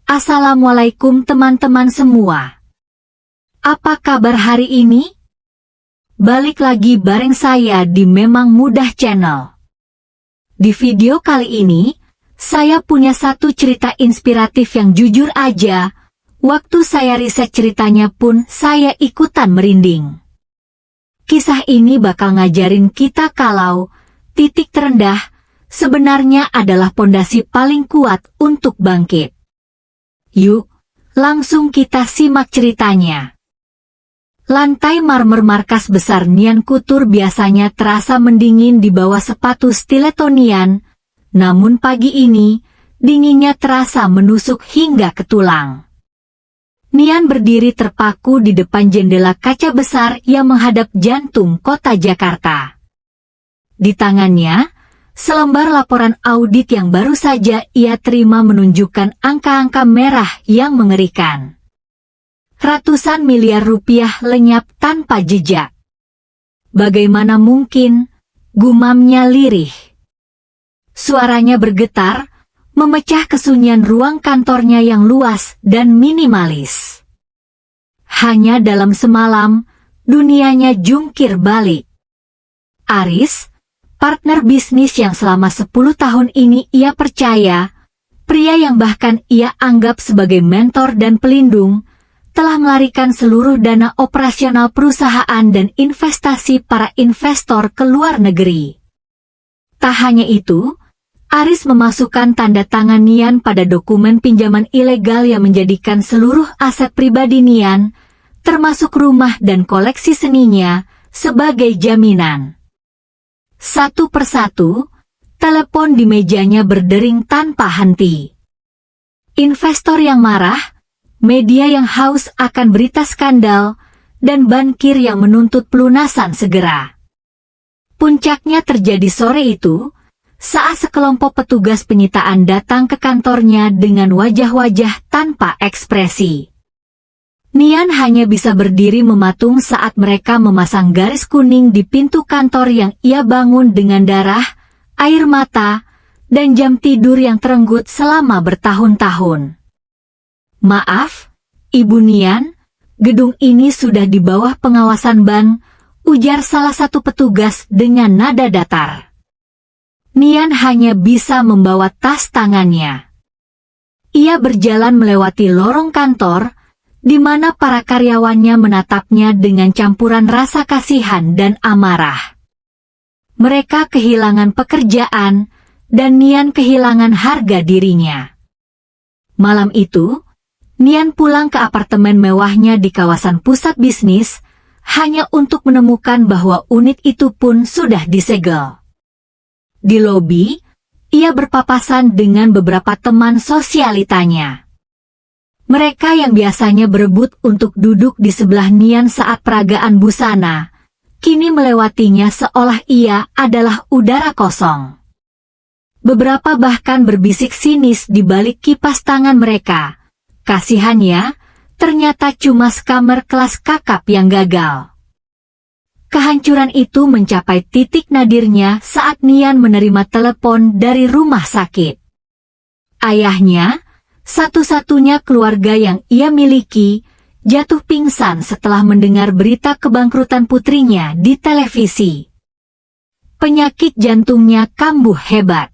Assalamualaikum teman-teman semua. Apa kabar hari ini? Balik lagi bareng saya di Memang Mudah Channel. Di video kali ini, saya punya satu cerita inspiratif yang jujur aja, waktu saya riset ceritanya pun saya ikutan merinding. Kisah ini bakal ngajarin kita kalau titik terendah sebenarnya adalah pondasi paling kuat untuk bangkit. Yuk, langsung kita simak ceritanya. Lantai marmer markas besar Nian Couture biasanya terasa mendingin di bawah sepatu stiletto Nian, namun pagi ini, dinginnya terasa menusuk hingga ke tulang. Nian berdiri terpaku di depan jendela kaca besar yang menghadap jantung kota Jakarta. Di tangannya, selembar laporan audit yang baru saja ia terima menunjukkan angka-angka merah yang mengerikan. Ratusan miliar rupiah lenyap tanpa jejak. Bagaimana mungkin? Gumamnya lirih. Suaranya bergetar, memecah kesunyian ruang kantornya yang luas dan minimalis. Hanya dalam semalam, dunianya jungkir balik. Aris, partner bisnis yang selama 10 tahun ini ia percaya, pria yang bahkan ia anggap sebagai mentor dan pelindung, telah melarikan seluruh dana operasional perusahaan dan investasi para investor ke luar negeri. Tak hanya itu, Aris memasukkan tanda tangan Nian pada dokumen pinjaman ilegal yang menjadikan seluruh aset pribadi Nian, termasuk rumah dan koleksi seninya, sebagai jaminan. Satu persatu, telepon di mejanya berdering tanpa henti. Investor yang marah, media yang haus akan berita skandal, dan bankir yang menuntut pelunasan segera. Puncaknya terjadi sore itu, saat sekelompok petugas penyitaan datang ke kantornya dengan wajah-wajah tanpa ekspresi. Nian hanya bisa berdiri mematung saat mereka memasang garis kuning di pintu kantor yang ia bangun dengan darah, air mata, dan jam tidur yang terenggut selama bertahun-tahun. Maaf, Ibu Nian, gedung ini sudah di bawah pengawasan bank, ujar salah satu petugas dengan nada datar. Nian hanya bisa membawa tas tangannya. Ia berjalan melewati lorong kantor, di mana para karyawannya menatapnya dengan campuran rasa kasihan dan amarah. Mereka kehilangan pekerjaan, dan Nian kehilangan harga dirinya. Malam itu, Nian pulang ke apartemen mewahnya di kawasan pusat bisnis, hanya untuk menemukan bahwa unit itu pun sudah disegel. Di lobi, ia berpapasan dengan beberapa teman sosialitanya. Mereka yang biasanya berebut untuk duduk di sebelah Nian saat peragaan busana, kini melewatinya seolah ia adalah udara kosong. Beberapa bahkan berbisik sinis di balik kipas tangan mereka. Kasihannya, ternyata cuma skamer kelas kakap yang gagal. Kehancuran itu mencapai titik nadirnya saat Nian menerima telepon dari rumah sakit. Ayahnya, satu-satunya keluarga yang ia miliki, jatuh pingsan setelah mendengar berita kebangkrutan putrinya di televisi. Penyakit jantungnya kambuh hebat.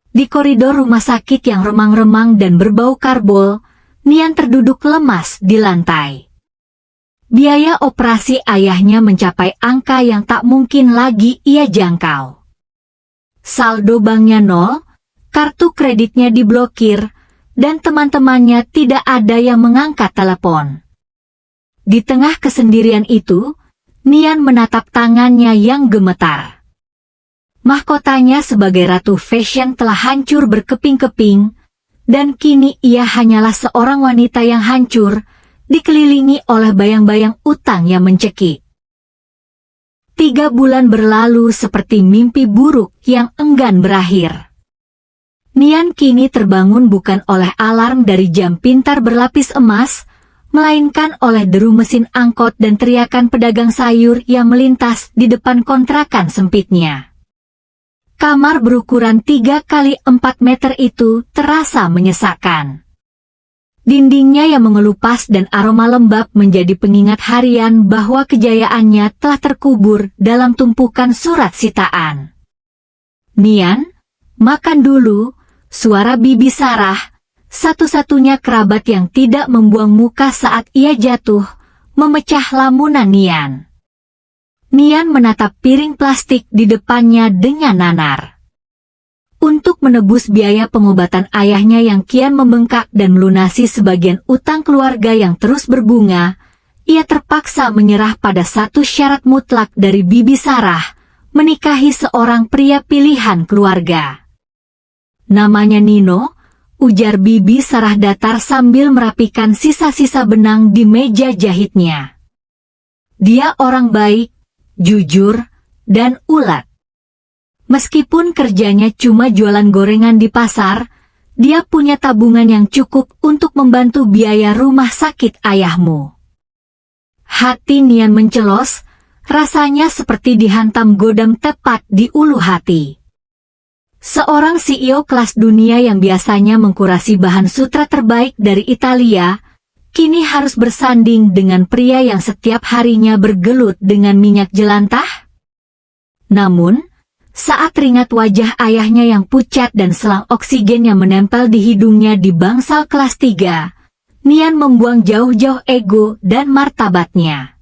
Di koridor rumah sakit yang remang-remang dan berbau karbol, Nian terduduk lemas di lantai. Biaya operasi ayahnya mencapai angka yang tak mungkin lagi ia jangkau. Saldo banknya nol, kartu kreditnya diblokir, dan teman-temannya tidak ada yang mengangkat telepon. Di tengah kesendirian itu, Nian menatap tangannya yang gemetar. Mahkotanya sebagai ratu fashion telah hancur berkeping-keping, dan kini ia hanyalah seorang wanita yang hancur, dikelilingi oleh bayang-bayang utang yang mencekik. 3 bulan berlalu seperti mimpi buruk yang enggan berakhir. Nian kini terbangun bukan oleh alarm dari jam pintar berlapis emas, melainkan oleh deru mesin angkot dan teriakan pedagang sayur yang melintas di depan kontrakan sempitnya. Kamar berukuran 3 kali 4 meter itu terasa menyesakkan. Dindingnya yang mengelupas dan aroma lembab menjadi pengingat harian bahwa kejayaannya telah terkubur dalam tumpukan surat sitaan. "Nian, makan dulu," suara Bibi Sarah, satu-satunya kerabat yang tidak membuang muka saat ia jatuh, memecah lamunan Nian. Nian menatap piring plastik di depannya dengan nanar. Untuk menebus biaya pengobatan ayahnya yang kian membengkak dan melunasi sebagian utang keluarga yang terus berbunga, ia terpaksa menyerah pada satu syarat mutlak dari Bibi Sarah, menikahi seorang pria pilihan keluarga. "Namanya Nino," ujar Bibi Sarah datar sambil merapikan sisa-sisa benang di meja jahitnya. "Dia orang baik, jujur, dan ulet. Meskipun kerjanya cuma jualan gorengan di pasar, dia punya tabungan yang cukup untuk membantu biaya rumah sakit ayahmu." Hati Nian mencelos, rasanya seperti dihantam godam tepat di ulu hati. Seorang CEO kelas dunia yang biasanya mengkurasi bahan sutra terbaik dari Italia, kini harus bersanding dengan pria yang setiap harinya bergelut dengan minyak jelantah? Namun, saat teringat wajah ayahnya yang pucat dan selang oksigen yang menempel di hidungnya di bangsal kelas 3, Nian membuang jauh-jauh ego dan martabatnya.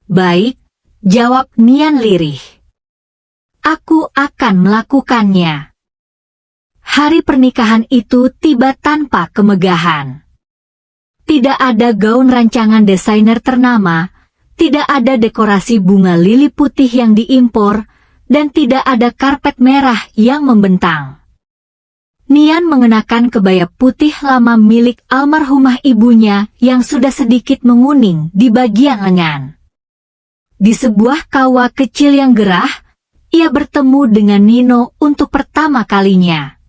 "Baik," jawab Nian lirih. "Aku akan melakukannya." Hari pernikahan itu tiba tanpa kemegahan. Tidak ada gaun rancangan desainer ternama, tidak ada dekorasi bunga lili putih yang diimpor, dan tidak ada karpet merah yang membentang. Nian mengenakan kebaya putih lama milik almarhumah ibunya yang sudah sedikit menguning di bagian lengan. Di sebuah kawah kecil yang gerah, ia bertemu dengan Nino untuk pertama kalinya.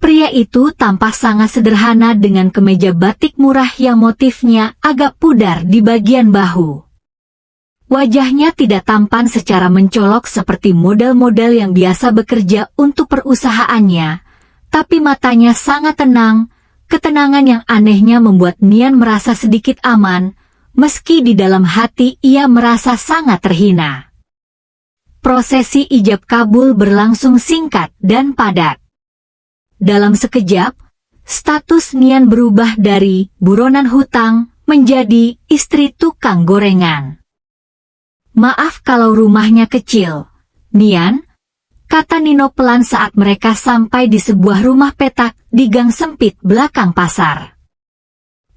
Pria itu tampak sangat sederhana dengan kemeja batik murah yang motifnya agak pudar di bagian bahu. Wajahnya tidak tampan secara mencolok seperti model-model yang biasa bekerja untuk perusahaannya, tapi matanya sangat tenang. Ketenangan yang anehnya membuat Nian merasa sedikit aman, meski di dalam hati ia merasa sangat terhina. Prosesi ijab kabul berlangsung singkat dan padat. Dalam sekejap, status Nian berubah dari buronan hutang menjadi istri tukang gorengan. "Maaf kalau rumahnya kecil, Nian," kata Nino pelan saat mereka sampai di sebuah rumah petak di gang sempit belakang pasar.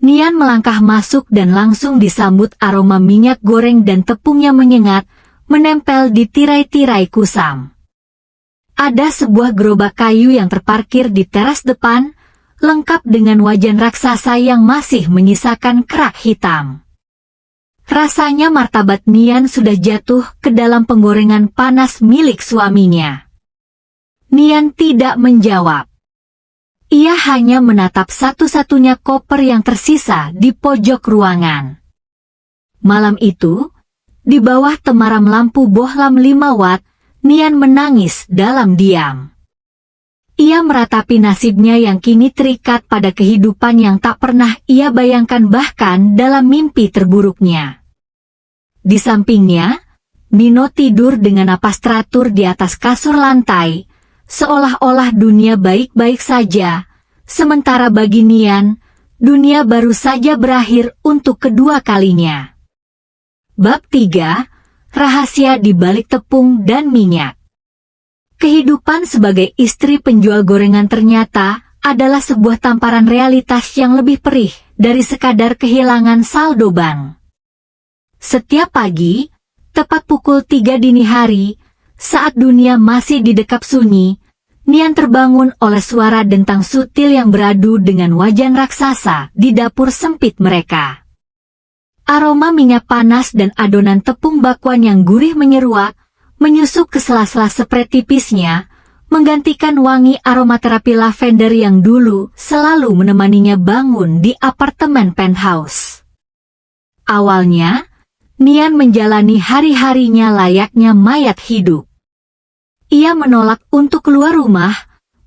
Nian melangkah masuk dan langsung disambut aroma minyak goreng dan tepung yang menyengat, menempel di tirai-tirai kusam. Ada sebuah gerobak kayu yang terparkir di teras depan, lengkap dengan wajan raksasa yang masih menyisakan kerak hitam. Rasanya martabat Nian sudah jatuh ke dalam penggorengan panas milik suaminya. Nian tidak menjawab. Ia hanya menatap satu-satunya koper yang tersisa di pojok ruangan. Malam itu, di bawah temaram lampu bohlam 5 watt, Nian menangis dalam diam. Ia meratapi nasibnya yang kini terikat pada kehidupan yang tak pernah ia bayangkan bahkan dalam mimpi terburuknya. Di sampingnya, Nino tidur dengan napas teratur di atas kasur lantai, seolah-olah dunia baik-baik saja, sementara bagi Nian, dunia baru saja berakhir untuk kedua kalinya. Bab 3, Rahasia di Balik Tepung dan Minyak. Kehidupan sebagai istri penjual gorengan ternyata adalah sebuah tamparan realitas yang lebih perih dari sekadar kehilangan saldo bank. Setiap pagi, tepat pukul 3 dini hari, saat dunia masih didekap sunyi, Nian terbangun oleh suara dentang sutil yang beradu dengan wajan raksasa di dapur sempit mereka. Aroma minyak panas dan adonan tepung bakwan yang gurih menyeruak, menyusup ke sela-sela sprei tipisnya, menggantikan wangi aromaterapi lavender yang dulu selalu menemaninya bangun di apartemen penthouse. Awalnya, Nian menjalani hari-harinya layaknya mayat hidup. Ia menolak untuk keluar rumah,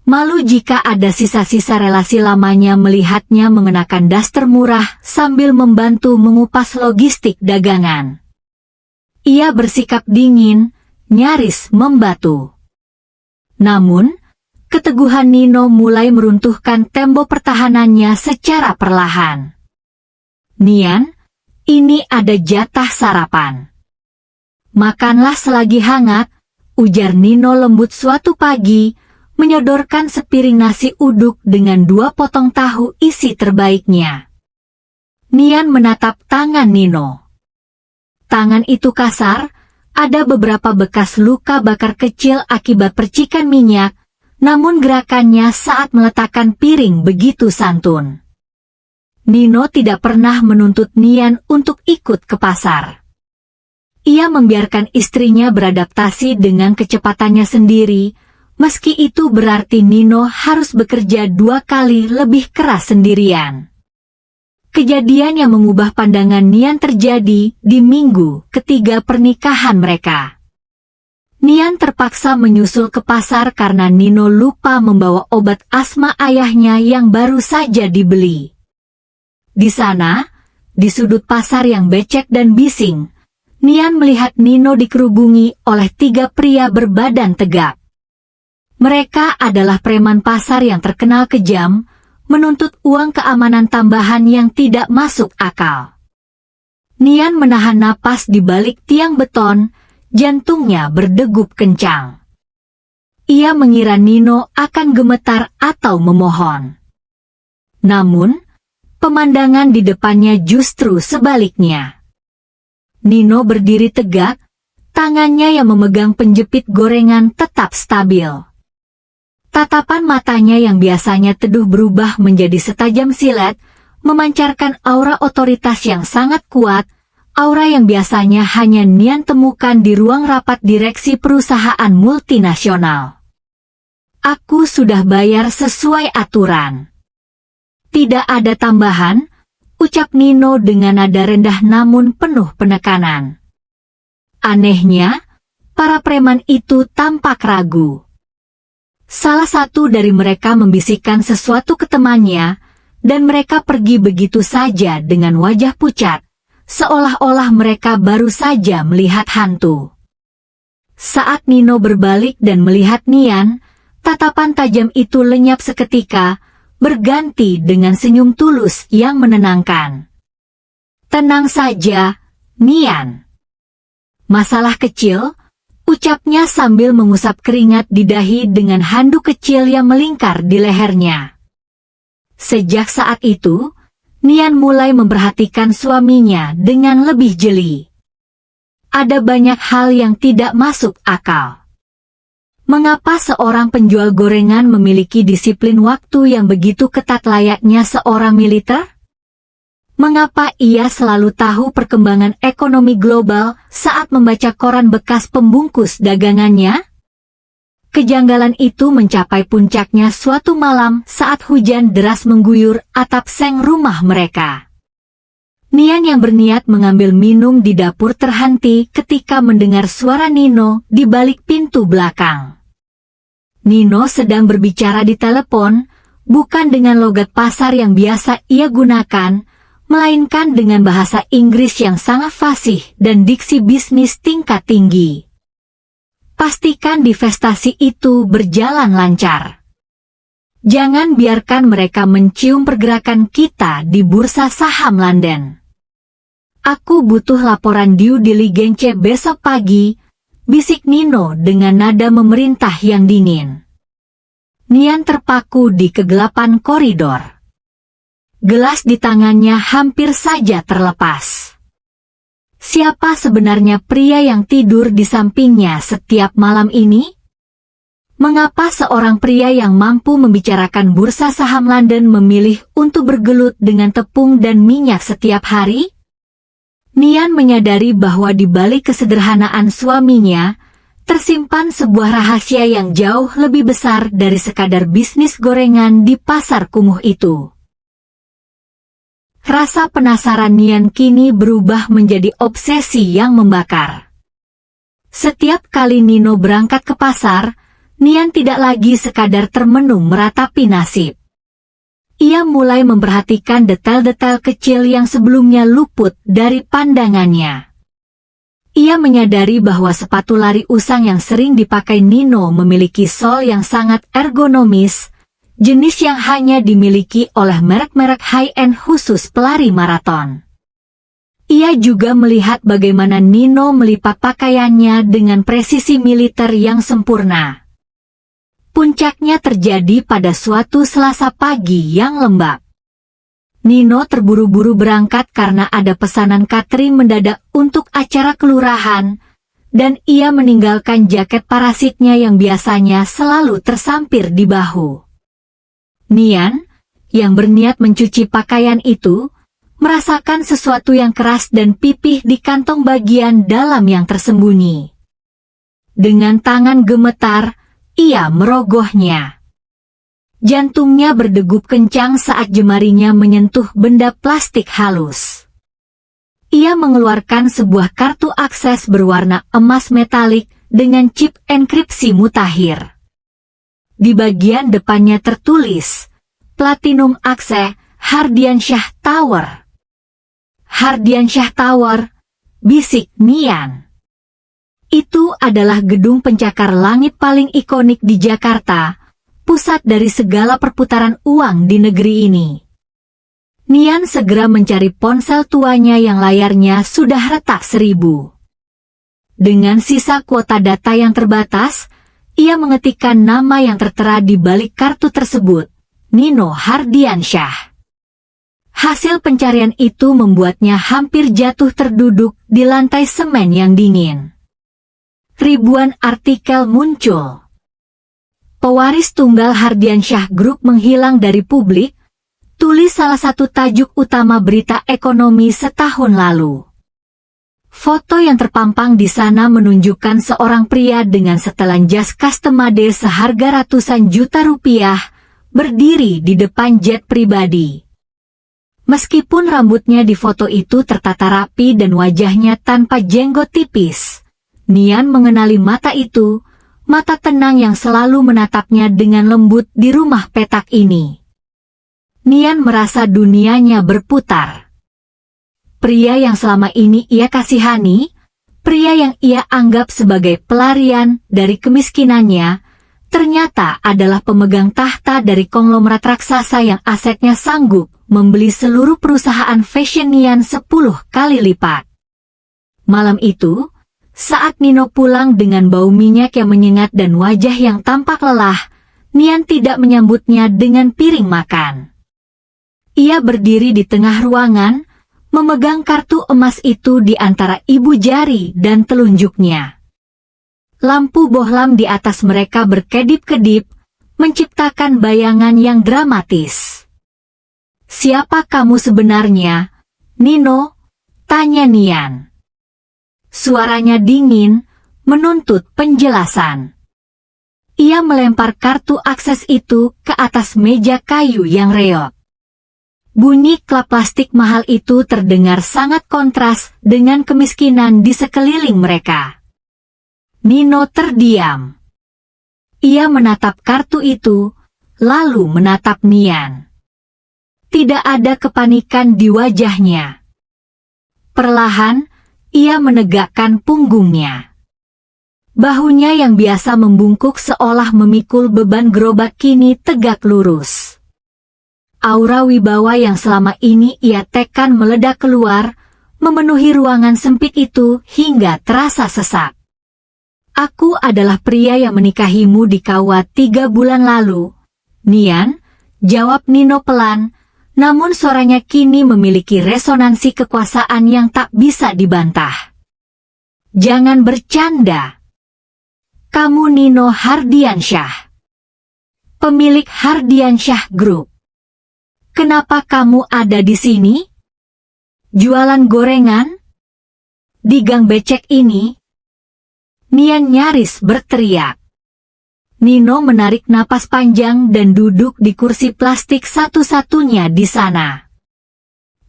Malu jika ada sisa-sisa relasi lamanya melihatnya mengenakan daster murah sambil membantu mengupas logistik dagangan. Ia bersikap dingin, nyaris membatu. Namun, keteguhan Nino mulai meruntuhkan tembok pertahanannya secara perlahan. "Nian, ini ada jatah sarapan. Makanlah selagi hangat," ujar Nino lembut suatu pagi, menyodorkan sepiring nasi uduk dengan 2 potong tahu isi terbaiknya. Nian menatap tangan Nino. Tangan itu kasar, ada beberapa bekas luka bakar kecil akibat percikan minyak, namun gerakannya saat meletakkan piring begitu santun. Nino tidak pernah menuntut Nian untuk ikut ke pasar. Ia membiarkan istrinya beradaptasi dengan kecepatannya sendiri, meski itu berarti Nino harus bekerja 2 kali lebih keras sendirian. Kejadian yang mengubah pandangan Nian terjadi di minggu ketiga pernikahan mereka. Nian terpaksa menyusul ke pasar karena Nino lupa membawa obat asma ayahnya yang baru saja dibeli. Di sana, di sudut pasar yang becek dan bising, Nian melihat Nino dikerubungi oleh 3 pria berbadan tegap. Mereka adalah preman pasar yang terkenal kejam, menuntut uang keamanan tambahan yang tidak masuk akal. Nian menahan napas di balik tiang beton, jantungnya berdegup kencang. Ia mengira Nino akan gemetar atau memohon. Namun, pemandangan di depannya justru sebaliknya. Nino berdiri tegak, tangannya yang memegang penjepit gorengan tetap stabil. Tatapan matanya yang biasanya teduh berubah menjadi setajam silet, memancarkan aura otoritas yang sangat kuat, aura yang biasanya hanya Nian temukan di ruang rapat direksi perusahaan multinasional. "Aku sudah bayar sesuai aturan. Tidak ada tambahan," ucap Nino dengan nada rendah namun penuh penekanan. Anehnya, para preman itu tampak ragu. Salah satu dari mereka membisikkan sesuatu ke temannya, dan mereka pergi begitu saja dengan wajah pucat, seolah-olah mereka baru saja melihat hantu. Saat Nino berbalik dan melihat Nian, tatapan tajam itu lenyap seketika, berganti dengan senyum tulus yang menenangkan. "Tenang saja, Nian. Masalah kecil," ucapnya sambil mengusap keringat di dahi dengan handuk kecil yang melingkar di lehernya. Sejak saat itu, Nian mulai memperhatikan suaminya dengan lebih jeli. Ada banyak hal yang tidak masuk akal. Mengapa seorang penjual gorengan memiliki disiplin waktu yang begitu ketat layaknya seorang militer? Mengapa ia selalu tahu perkembangan ekonomi global saat membaca koran bekas pembungkus dagangannya? Kejanggalan itu mencapai puncaknya suatu malam saat hujan deras mengguyur atap seng rumah mereka. Nian yang berniat mengambil minum di dapur terhenti ketika mendengar suara Nino di balik pintu belakang. Nino sedang berbicara di telepon, bukan dengan logat pasar yang biasa ia gunakan, melainkan dengan bahasa Inggris yang sangat fasih dan diksi bisnis tingkat tinggi. Pastikan divestasi itu berjalan lancar. Jangan biarkan mereka mencium pergerakan kita di bursa saham London. Aku butuh laporan due diligence besok pagi, bisik Nino dengan nada memerintah yang dingin. Nian terpaku di kegelapan koridor. Gelas di tangannya hampir saja terlepas. Siapa sebenarnya pria yang tidur di sampingnya setiap malam ini? Mengapa seorang pria yang mampu membicarakan bursa saham London memilih untuk bergelut dengan tepung dan minyak setiap hari? Nian menyadari bahwa di balik kesederhanaan suaminya, tersimpan sebuah rahasia yang jauh lebih besar dari sekadar bisnis gorengan di pasar kumuh itu. Rasa penasaran Nian kini berubah menjadi obsesi yang membakar. Setiap kali Nino berangkat ke pasar, Nian tidak lagi sekadar termenung meratapi nasib. Ia mulai memperhatikan detail-detail kecil yang sebelumnya luput dari pandangannya. Ia menyadari bahwa sepatu lari usang yang sering dipakai Nino memiliki sol yang sangat ergonomis, jenis yang hanya dimiliki oleh merek-merek high-end khusus pelari maraton. Ia juga melihat bagaimana Nino melipat pakaiannya dengan presisi militer yang sempurna. Puncaknya terjadi pada suatu Selasa pagi yang lembab. Nino terburu-buru berangkat karena ada pesanan catering mendadak untuk acara kelurahan, dan ia meninggalkan jaket parasitnya yang biasanya selalu tersampir di bahu. Nian, yang berniat mencuci pakaian itu, merasakan sesuatu yang keras dan pipih di kantong bagian dalam yang tersembunyi. Dengan tangan gemetar, ia merogohnya. Jantungnya berdegup kencang saat jemarinya menyentuh benda plastik halus. Ia mengeluarkan sebuah kartu akses berwarna emas metalik dengan chip enkripsi mutakhir. Di bagian depannya tertulis, Platinum Akse, Hardiansyah Tower. Hardiansyah Tower, bisik Nian. Itu adalah gedung pencakar langit paling ikonik di Jakarta, pusat dari segala perputaran uang di negeri ini. Nian segera mencari ponsel tuanya yang layarnya sudah retak 1000. Dengan sisa kuota data yang terbatas, ia mengetikkan nama yang tertera di balik kartu tersebut, Nino Hardiansyah. Hasil pencarian itu membuatnya hampir jatuh terduduk di lantai semen yang dingin. Ribuan artikel muncul. Pewaris tunggal Hardiansyah Group menghilang dari publik, tulis salah satu tajuk utama berita ekonomi setahun lalu. Foto yang terpampang di sana menunjukkan seorang pria dengan setelan jas custom-made seharga ratusan juta rupiah, berdiri di depan jet pribadi. Meskipun rambutnya di foto itu tertata rapi dan wajahnya tanpa jenggot tipis, Nian mengenali mata itu, mata tenang yang selalu menatapnya dengan lembut di rumah petak ini. Nian merasa dunianya berputar. Pria yang selama ini ia kasihani, pria yang ia anggap sebagai pelarian dari kemiskinannya, ternyata adalah pemegang tahta dari konglomerat raksasa yang asetnya sanggup membeli seluruh perusahaan fashion Nian 10 kali lipat. Malam itu, saat Nino pulang dengan bau minyak yang menyengat dan wajah yang tampak lelah, Nian tidak menyambutnya dengan piring makan. Ia berdiri di tengah ruangan, memegang kartu emas itu di antara ibu jari dan telunjuknya. Lampu bohlam di atas mereka berkedip-kedip, menciptakan bayangan yang dramatis. "Siapa kamu sebenarnya, Nino?" tanya Nian. Suaranya dingin, menuntut penjelasan. Ia melempar kartu akses itu ke atas meja kayu yang reot. Bunyi klap plastik mahal itu terdengar sangat kontras dengan kemiskinan di sekeliling mereka. Nino terdiam. Ia menatap kartu itu, lalu menatap Nian. Tidak ada kepanikan di wajahnya. Perlahan, ia menegakkan punggungnya. Bahunya yang biasa membungkuk seolah memikul beban gerobak kini tegak lurus. Aura wibawa yang selama ini ia tekan meledak keluar, memenuhi ruangan sempit itu hingga terasa sesak. "Aku adalah pria yang menikahimu di Kawa 3 bulan lalu, Nian," jawab Nino pelan, namun suaranya kini memiliki resonansi kekuasaan yang tak bisa dibantah. "Jangan bercanda. Kamu Nino Hardiansyah, pemilik Hardiansyah Group. Kenapa kamu ada di sini? Jualan gorengan? Di gang becek ini?" Nian nyaris berteriak. Nino menarik napas panjang dan duduk di kursi plastik satu-satunya di sana.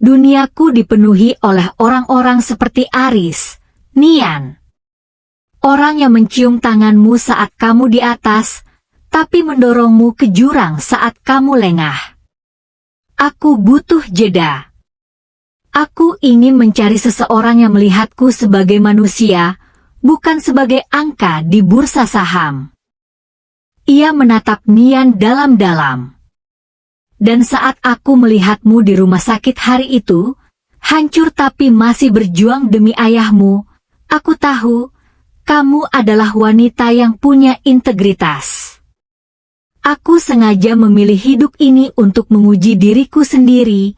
"Duniaku dipenuhi oleh orang-orang seperti Aris, Nian. Orang yang mencium tanganmu saat kamu di atas, tapi mendorongmu ke jurang saat kamu lengah. Aku butuh jeda. Aku ingin mencari seseorang yang melihatku sebagai manusia, bukan sebagai angka di bursa saham. Ia menatap Nian dalam-dalam. Dan saat aku melihatmu di rumah sakit hari itu, hancur tapi masih berjuang demi ayahmu, aku tahu, kamu adalah wanita yang punya integritas. Aku sengaja memilih hidup ini untuk menguji diriku sendiri,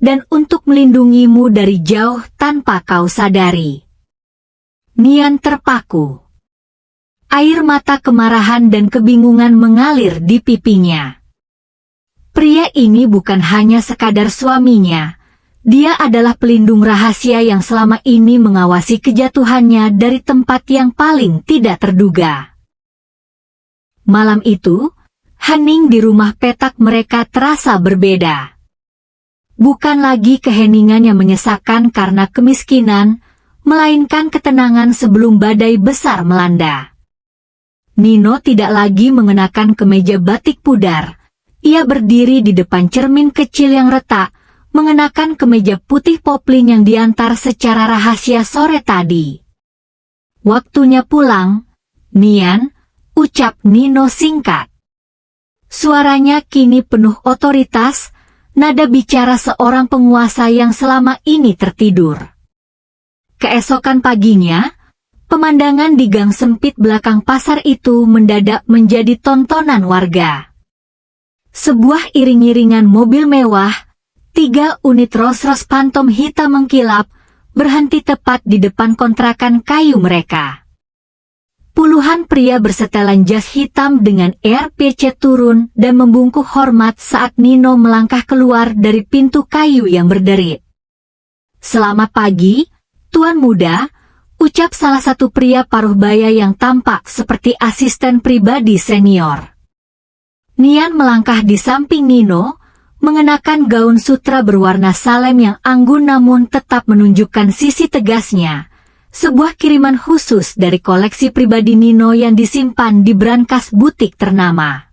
dan untuk melindungimu dari jauh tanpa kau sadari. Nian terpaku. Air mata kemarahan dan kebingungan mengalir di pipinya. Pria ini bukan hanya sekadar suaminya, dia adalah pelindung rahasia yang selama ini mengawasi kejatuhannya dari tempat yang paling tidak terduga. Malam itu, hening di rumah petak mereka terasa berbeda. Bukan lagi keheningan yang menyesakkan karena kemiskinan, melainkan ketenangan sebelum badai besar melanda. Nino tidak lagi mengenakan kemeja batik pudar. Ia berdiri di depan cermin kecil yang retak, mengenakan kemeja putih popling yang diantar secara rahasia sore tadi. Waktunya pulang, Nian, ucap Nino singkat. Suaranya kini penuh otoritas, nada bicara seorang penguasa yang selama ini tertidur. Keesokan paginya, pemandangan di gang sempit belakang pasar itu mendadak menjadi tontonan warga. Sebuah iring-iringan mobil mewah, 3 unit Rolls-Royce Phantom hitam mengkilap, berhenti tepat di depan kontrakan kayu mereka. Puluhan pria bersetelan jas hitam dengan RPC turun dan membungkuk hormat saat Nino melangkah keluar dari pintu kayu yang berderit. "Selamat pagi, Tuan Muda," ucap salah satu pria paruh baya yang tampak seperti asisten pribadi senior. Nian melangkah di samping Nino, mengenakan gaun sutra berwarna salem yang anggun namun tetap menunjukkan sisi tegasnya. Sebuah kiriman khusus dari koleksi pribadi Nino yang disimpan di brankas butik ternama.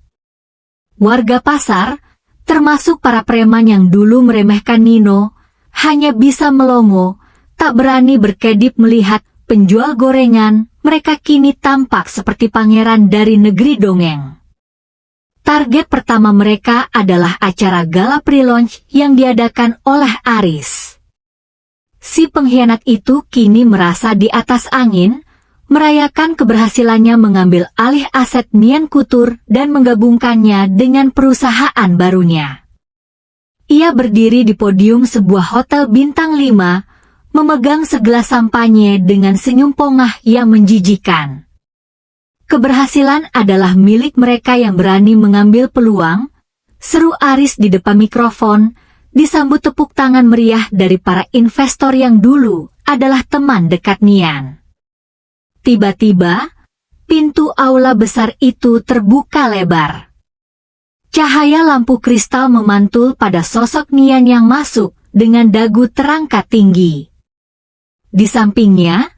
Warga pasar, termasuk para preman yang dulu meremehkan Nino, hanya bisa melongo, tak berani berkedip melihat penjual gorengan, mereka kini tampak seperti pangeran dari negeri dongeng. Target pertama mereka adalah acara gala pre-launch yang diadakan oleh Aris. Si pengkhianat itu kini merasa di atas angin, merayakan keberhasilannya mengambil alih aset Nian Couture dan menggabungkannya dengan perusahaan barunya. Ia berdiri di podium sebuah hotel bintang 5, memegang segelas sampanye dengan senyum pongah yang menjijikan. Keberhasilan adalah milik mereka yang berani mengambil peluang, seru Aris di depan mikrofon, disambut tepuk tangan meriah dari para investor yang dulu adalah teman dekat Nian. Tiba-tiba, pintu aula besar itu terbuka lebar. Cahaya lampu kristal memantul pada sosok Nian yang masuk dengan dagu terangkat tinggi. Di sampingnya,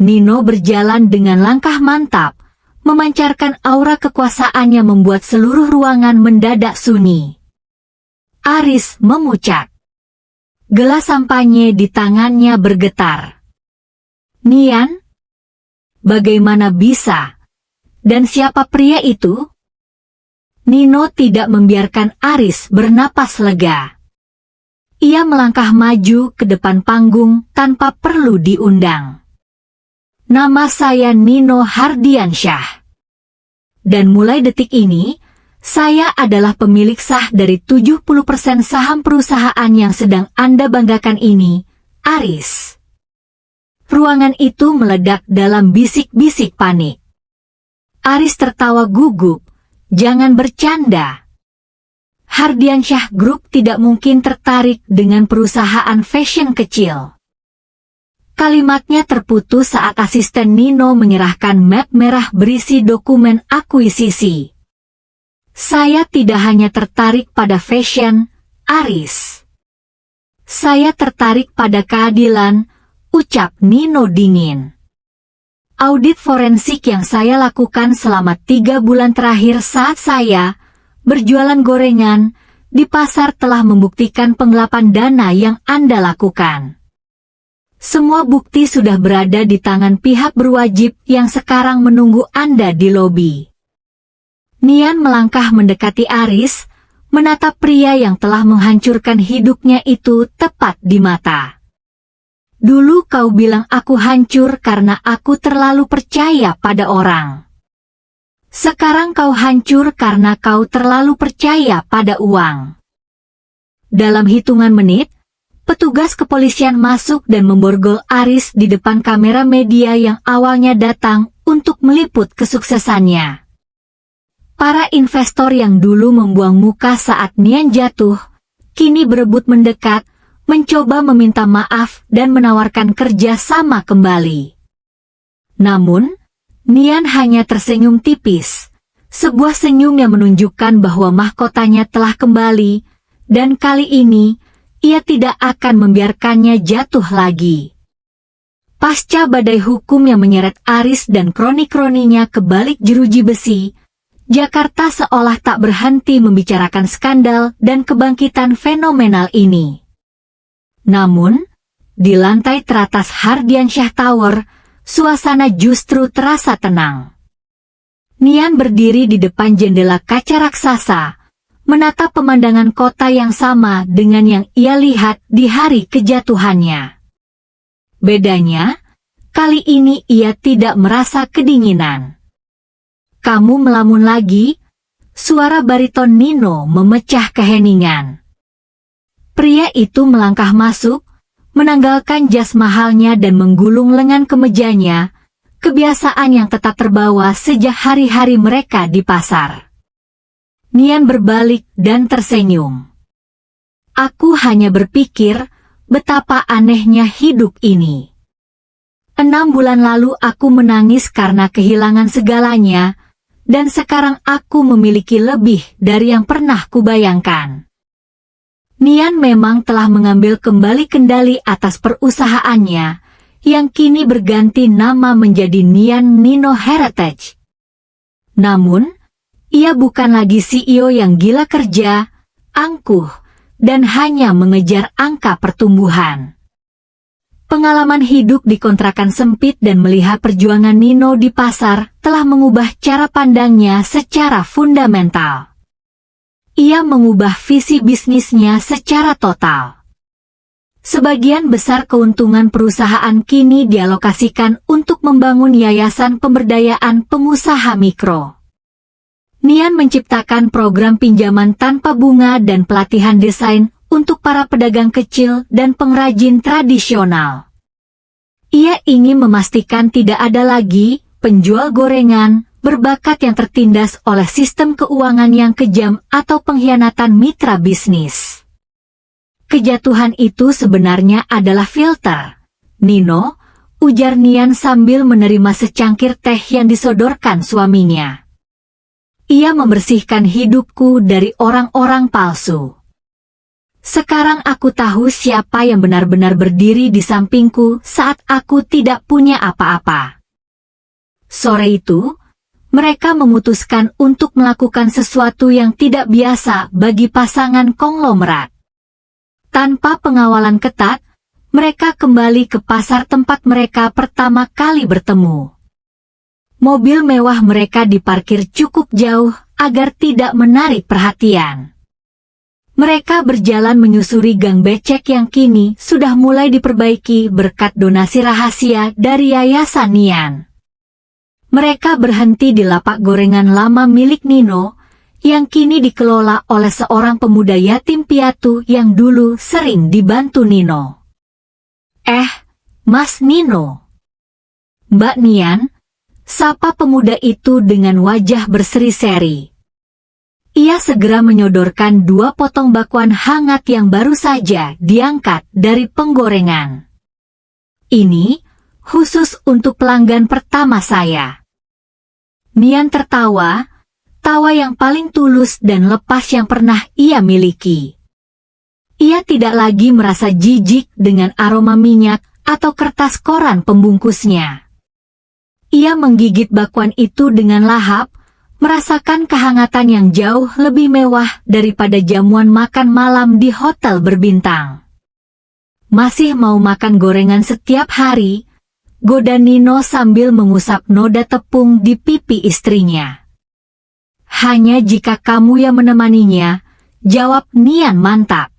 Nino berjalan dengan langkah mantap, memancarkan aura kekuasaan yang membuat seluruh ruangan mendadak sunyi. Aris memucak. Gelas sampanye di tangannya bergetar. "Nian? Bagaimana bisa? Dan siapa pria itu?" Nino tidak membiarkan Aris bernapas lega. Ia melangkah maju ke depan panggung tanpa perlu diundang. "Nama saya Nino Hardiansyah. Dan mulai detik ini, saya adalah pemilik sah dari 70% saham perusahaan yang sedang Anda banggakan ini, Aris." Ruangan itu meledak dalam bisik-bisik panik. Aris tertawa gugup, "Jangan bercanda. Hardiansyah Group tidak mungkin tertarik dengan perusahaan fashion kecil." Kalimatnya terputus saat asisten Nino menyerahkan map merah berisi dokumen akuisisi. "Saya tidak hanya tertarik pada fashion, Aris. Saya tertarik pada keadilan," ucap Nino dingin. Audit forensik yang saya lakukan selama 3 bulan terakhir saat saya berjualan gorengan di pasar telah membuktikan penggelapan dana yang Anda lakukan. Semua bukti sudah berada di tangan pihak berwajib yang sekarang menunggu Anda di lobi. Nian melangkah mendekati Aris, menatap pria yang telah menghancurkan hidupnya itu tepat di mata. Dulu kau bilang aku hancur karena aku terlalu percaya pada orang. Sekarang kau hancur karena kau terlalu percaya pada uang. Dalam hitungan menit, petugas kepolisian masuk dan memborgol Aris di depan kamera media yang awalnya datang untuk meliput kesuksesannya. Para investor yang dulu membuang muka saat Nian jatuh, kini berebut mendekat, mencoba meminta maaf dan menawarkan kerja sama kembali. Namun, Nian hanya tersenyum tipis, sebuah senyum yang menunjukkan bahwa mahkotanya telah kembali, dan kali ini, ia tidak akan membiarkannya jatuh lagi. Pasca badai hukum yang menyeret Aris dan kroni-kroninya ke balik jeruji besi, Jakarta seolah tak berhenti membicarakan skandal dan kebangkitan fenomenal ini. Namun, di lantai teratas Hardiansyah Tower, suasana justru terasa tenang. Nian berdiri di depan jendela kaca raksasa, menatap pemandangan kota yang sama dengan yang ia lihat di hari kejatuhannya. Bedanya, kali ini ia tidak merasa kedinginan. Kamu melamun lagi? Suara bariton Nino memecah keheningan. Pria itu melangkah masuk, menanggalkan jas mahalnya dan menggulung lengan kemejanya, kebiasaan yang tetap terbawa sejak hari-hari mereka di pasar. Nian berbalik dan tersenyum. Aku hanya berpikir, betapa anehnya hidup ini. 6 bulan lalu aku menangis karena kehilangan segalanya, dan sekarang aku memiliki lebih dari yang pernah kubayangkan. Nian memang telah mengambil kembali kendali atas perusahaannya, yang kini berganti nama menjadi Nian Nino Heritage. Namun, ia bukan lagi CEO yang gila kerja, angkuh, dan hanya mengejar angka pertumbuhan. Pengalaman hidup di kontrakan sempit dan melihat perjuangan Nino di pasar telah mengubah cara pandangnya secara fundamental. Ia mengubah visi bisnisnya secara total. Sebagian besar keuntungan perusahaan kini dialokasikan untuk membangun yayasan pemberdayaan pengusaha mikro. Nian menciptakan program pinjaman tanpa bunga dan pelatihan desain untuk para pedagang kecil dan pengrajin tradisional. Ia ingin memastikan tidak ada lagi penjual gorengan berbakat yang tertindas oleh sistem keuangan yang kejam atau pengkhianatan mitra bisnis. Kejatuhan itu sebenarnya adalah filter, Nino, ujar Nian sambil menerima secangkir teh yang disodorkan suaminya. Ia membersihkan hidupku dari orang-orang palsu. Sekarang aku tahu siapa yang benar-benar berdiri di sampingku saat aku tidak punya apa-apa. Sore itu, mereka memutuskan untuk melakukan sesuatu yang tidak biasa bagi pasangan konglomerat. Tanpa pengawalan ketat, mereka kembali ke pasar tempat mereka pertama kali bertemu. Mobil mewah mereka diparkir cukup jauh agar tidak menarik perhatian. Mereka berjalan menyusuri gang becek yang kini sudah mulai diperbaiki berkat donasi rahasia dari Yayasan Nian. Mereka berhenti di lapak gorengan lama milik Nino, yang kini dikelola oleh seorang pemuda yatim piatu yang dulu sering dibantu Nino. Mas Nino. Mbak Nian, sapa pemuda itu dengan wajah berseri-seri. Ia segera menyodorkan 2 potong bakwan hangat yang baru saja diangkat dari penggorengan. Ini khusus untuk pelanggan pertama saya. Nian tertawa, tawa yang paling tulus dan lepas yang pernah ia miliki. Ia tidak lagi merasa jijik dengan aroma minyak atau kertas koran pembungkusnya. Ia menggigit bakwan itu dengan lahap, merasakan kehangatan yang jauh lebih mewah daripada jamuan makan malam di hotel berbintang. Masih mau makan gorengan setiap hari? Goda Nino sambil mengusap noda tepung di pipi istrinya. Hanya jika kamu yang menemaninya, jawab Nian mantap.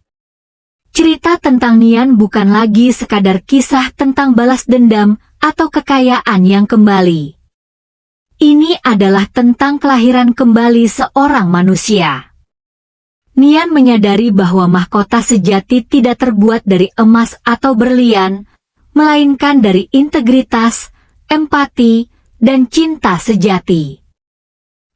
Cerita tentang Nian bukan lagi sekadar kisah tentang balas dendam atau kekayaan yang kembali. Ini adalah tentang kelahiran kembali seorang manusia. Nian menyadari bahwa mahkota sejati tidak terbuat dari emas atau berlian, melainkan dari integritas, empati, dan cinta sejati.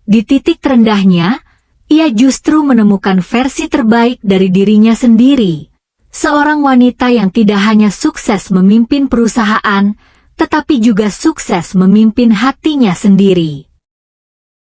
Di titik terendahnya, ia justru menemukan versi terbaik dari dirinya sendiri. Seorang wanita yang tidak hanya sukses memimpin perusahaan, tetapi juga sukses memimpin hatinya sendiri.